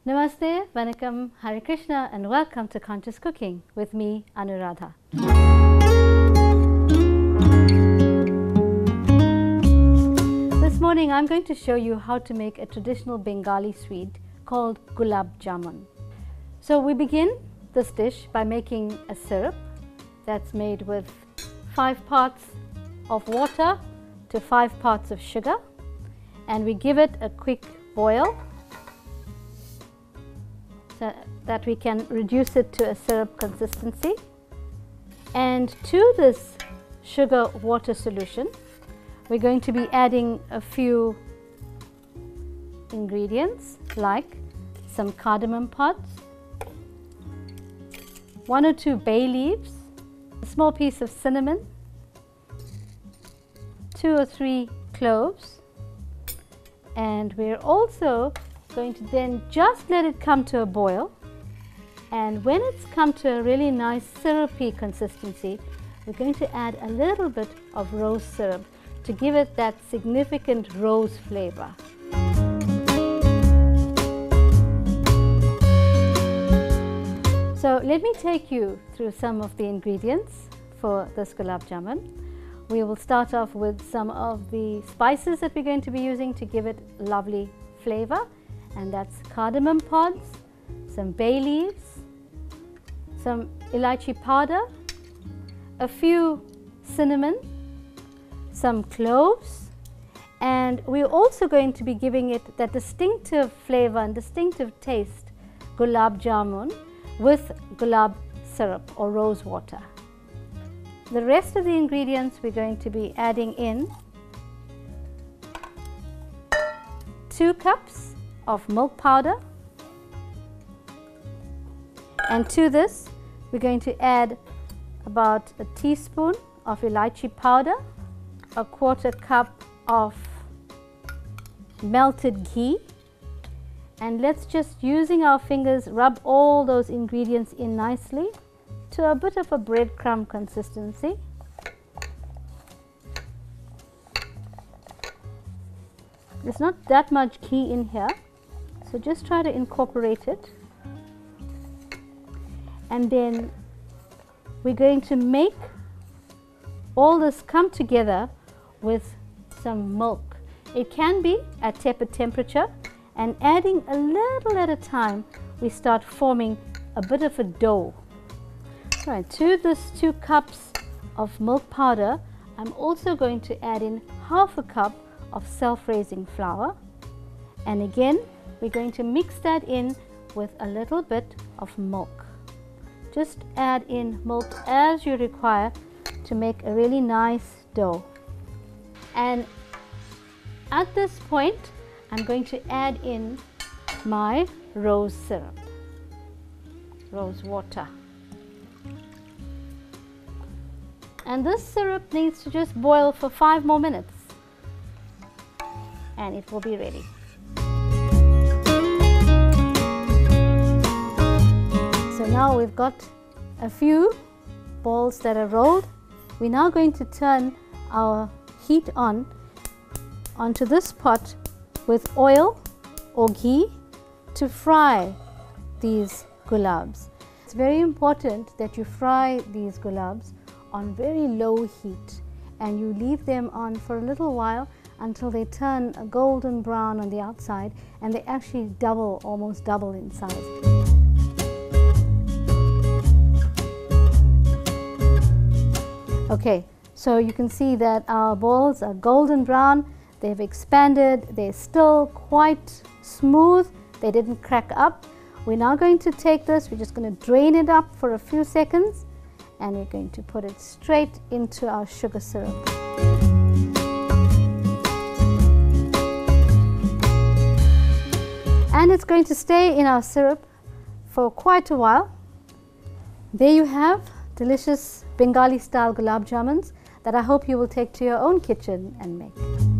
Namaste, Vanakkam, Hare Krishna, and welcome to Conscious Cooking with me, Anuradha. This morning I'm going to show you how to make a traditional Bengali sweet called Gulab Jamun. So we begin this dish by making a syrup that's made with 5 parts of water to 5 parts of sugar, and we give it a quick boil so that we can reduce it to a syrup consistency. And to this sugar water solution we're going to be adding a few ingredients like some cardamom pods, 1 or 2 bay leaves, a small piece of cinnamon, 2 or 3 cloves, and we're also going to then just let it come to a boil. And when it's come to a really nice syrupy consistency, we're going to add a little bit of rose syrup to give it that significant rose flavor. So let me take you through some of the ingredients for this gulab jamun. We will start off with some of the spices that we're going to be using to give it lovely flavor, and that's cardamom pods, some bay leaves, some elaichi powder, a few cinnamon, some cloves, and we're also going to be giving it that distinctive flavor and distinctive taste gulab jamun with gulab syrup or rose water. The rest of the ingredients we're going to be adding in 2 cups of milk powder, and to this we're going to add about a teaspoon of elaichi powder, a 1/4 cup of melted ghee, and let's just using our fingers rub all those ingredients in nicely to a bit of a breadcrumb consistency. There's not that much ghee in here, so just try to incorporate it. And then we're going to make all this come together with some milk. It can be at tepid temperature, and adding a little at a time we start forming a bit of a dough. Right, to this 2 cups of milk powder I'm also going to add in 1/2 cup of self-raising flour, and again we're going to mix that in with a little bit of milk. Just add in milk as you require to make a really nice dough. And at this point I'm going to add in my rose syrup, rose water. And this syrup needs to just boil for 5 more minutes and it will be ready. So now we've got a few balls that are rolled. We're now going to turn our heat onto this pot with oil or ghee to fry these gulabs. It's very important that you fry these gulabs on very low heat, and you leave them on for a little while until they turn a golden brown on the outside and they actually almost double in size. Okay, so you can see that our balls are golden brown, they've expanded, they're still quite smooth, they didn't crack up. We're now going to take this, we're just going to drain it up for a few seconds, and we're going to put it straight into our sugar syrup. And it's going to stay in our syrup for quite a while. There you have delicious Bengali style gulab jamuns that I hope you will take to your own kitchen and make.